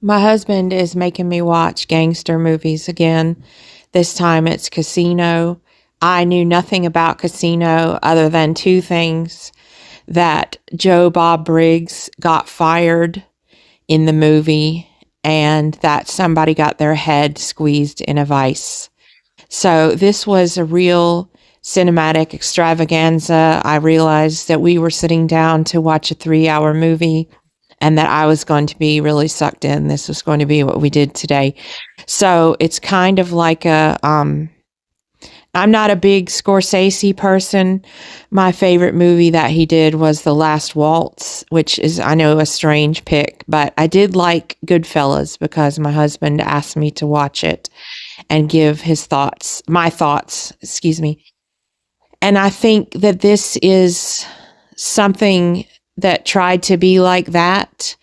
My husband is making me watch gangster movies again. This time it's Casino. I knew nothing about Casino other than two things: that Joe Bob Briggs got fired in the movie and that somebody got their head squeezed in a vice. So this was a real cinematic extravaganza. I realized that we were sitting down to watch a 3-hour movie and that I was going to be really sucked in. This was going to be what we did today. So it's kind of like I'm not a big Scorsese person. My favorite movie that he did was The Last Waltz, which is, I know, a strange pick, but I did like Goodfellas because my husband asked me to watch it and give my thoughts, excuse me. And I think that this is something that tried to be like that,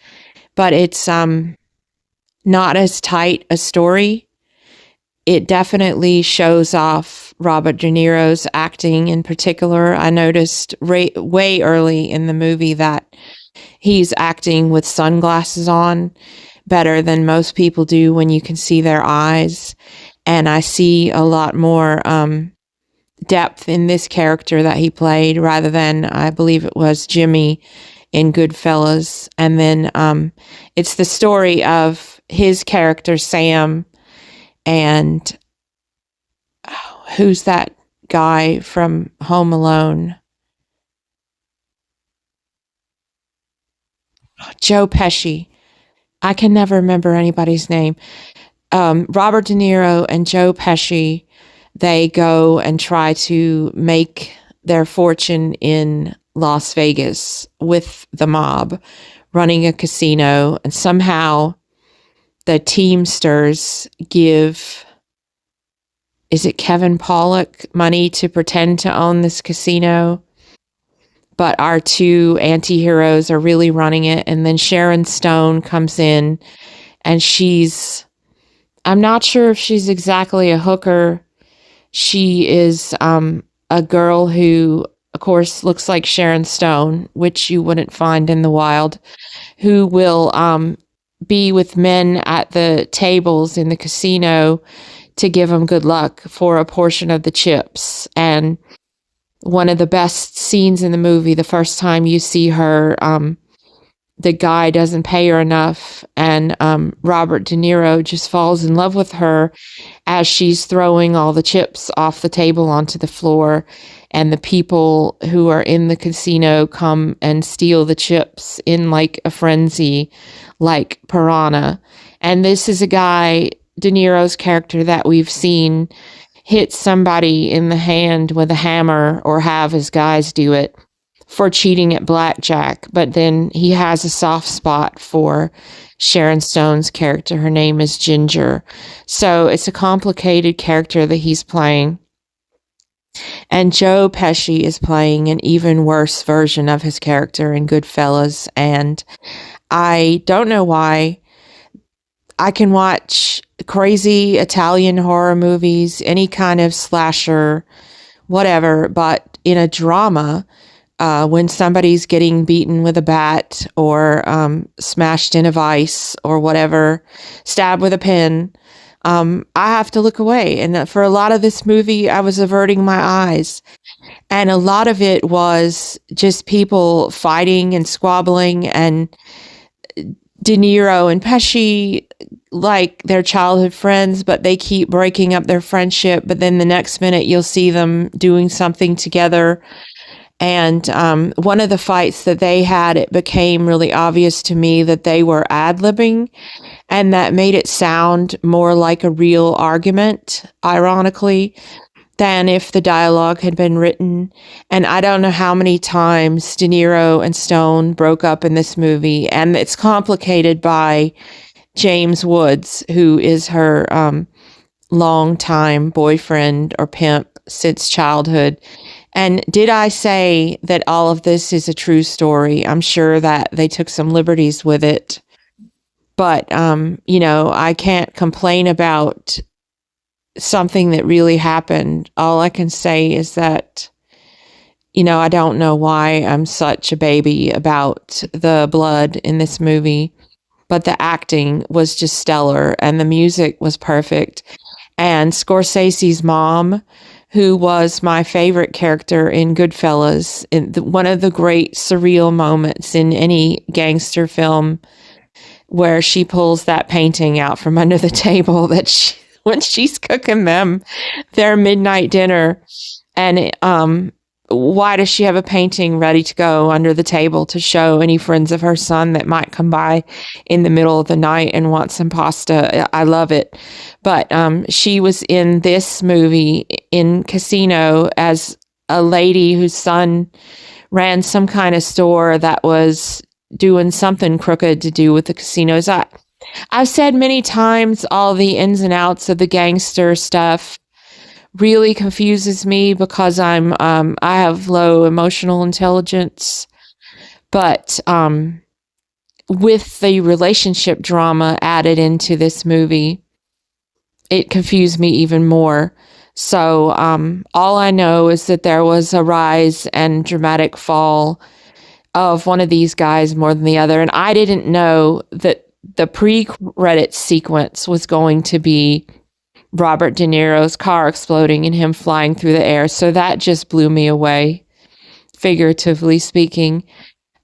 but it's not as tight a story. It definitely shows off Robert De Niro's acting in particular. I noticed way early in the movie that he's acting with sunglasses on better than most people do when you can see their eyes. And I see a lot more depth in this character that he played rather than, I believe it was Jimmy in Goodfellas. And then it's the story of his character, Sam, and who's that guy from Home Alone? Joe Pesci. I can never remember anybody's name. Robert De Niro and Joe Pesci, they go and try to make their fortune in Las Vegas with the mob, running a casino, and somehow the Teamsters give, is it Kevin Pollak, money to pretend to own this casino? But our two anti-heroes are really running it. And then Sharon Stone comes in and I'm not sure if she's exactly a hooker. She is a girl who, of course, looks like Sharon Stone, which you wouldn't find in the wild, who will be with men at the tables in the casino to give them good luck for a portion of the chips. And one of the best scenes in the movie, the first time you see her, the guy doesn't pay her enough, and Robert De Niro just falls in love with her as she's throwing all the chips off the table onto the floor, and the people who are in the casino come and steal the chips in like a frenzy, like Piranha. And this is a guy, De Niro's character, that we've seen hit somebody in the hand with a hammer or have his guys do it for cheating at blackjack. But then he has a soft spot for Sharon Stone's character. Her name is Ginger. So it's a complicated character that he's playing. And Joe Pesci is playing an even worse version of his character in Goodfellas. And I don't know why. I can watch crazy Italian horror movies, any kind of slasher, whatever, but in a drama, when somebody's getting beaten with a bat or smashed in a vice or whatever, stabbed with a pin, I have to look away. And for a lot of this movie, I was averting my eyes. And a lot of it was just people fighting and squabbling, and De Niro and Pesci, like they're childhood friends, but they keep breaking up their friendship. But then the next minute you'll see them doing something together. And one of the fights that they had, it became really obvious to me that they were ad-libbing, and that made it sound more like a real argument, ironically, than if the dialogue had been written. And I don't know how many times De Niro and Stone broke up in this movie, and it's complicated by James Woods, who is her longtime boyfriend or pimp since childhood. And did I say that all of this is a true story? I'm sure that they took some liberties with it. But, I can't complain about something that really happened. All I can say is that, I don't know why I'm such a baby about the blood in this movie. but the acting was just stellar and the music was perfect. And Scorsese's mom, who was my favorite character in Goodfellas, one of the great surreal moments in any gangster film, where she pulls that painting out from under the table when she's cooking them their midnight dinner. And why does she have a painting ready to go under the table to show any friends of her son that might come by in the middle of the night and want some pasta? I love it. But she was in this movie in Casino as a lady whose son ran some kind of store that was doing something crooked to do with the casinos. I've said many times all the ins and outs of the gangster stuff really confuses me because I have low emotional intelligence, but with the relationship drama added into this movie, it confused me even more. So all I know is that there was a rise and dramatic fall of one of these guys more than the other, and I didn't know that the pre-credit sequence was going to be Robert De Niro's car exploding and him flying through the air. So that just blew me away, figuratively speaking.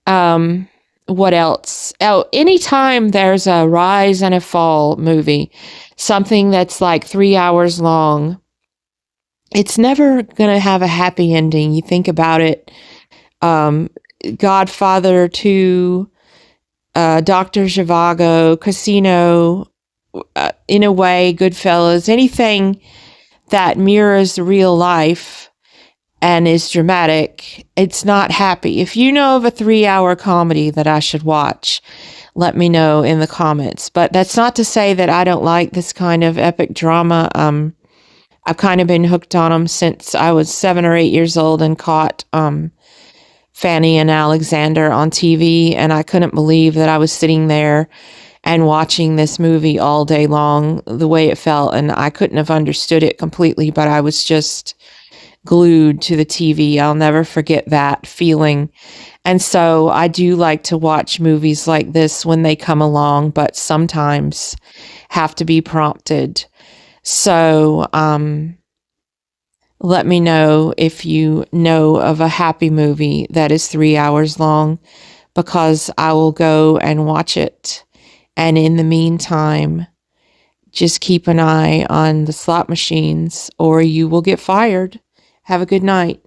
What else? Oh, anytime there's a rise and a fall movie, something that's like 3 hours long, it's never going to have a happy ending. You think about it. Godfather 2, Dr. Zhivago, Casino, in a way, Goodfellas, anything that mirrors real life and is dramatic, it's not happy. If you know of a 3-hour comedy that I should watch, let me know in the comments. But that's not to say that I don't like this kind of epic drama. I've kind of been hooked on them since I was 7 or 8 years old and caught Fanny and Alexander on TV, and I couldn't believe that I was sitting there and watching this movie all day long the way it felt, and I couldn't have understood it completely, but I was just glued to the TV. I'll never forget that feeling. And so I do like to watch movies like this when they come along, but sometimes have to be prompted. So let me know if you know of a happy movie that is 3 hours long, because I will go and watch it. And in the meantime, just keep an eye on the slot machines or you will get fired. Have a good night.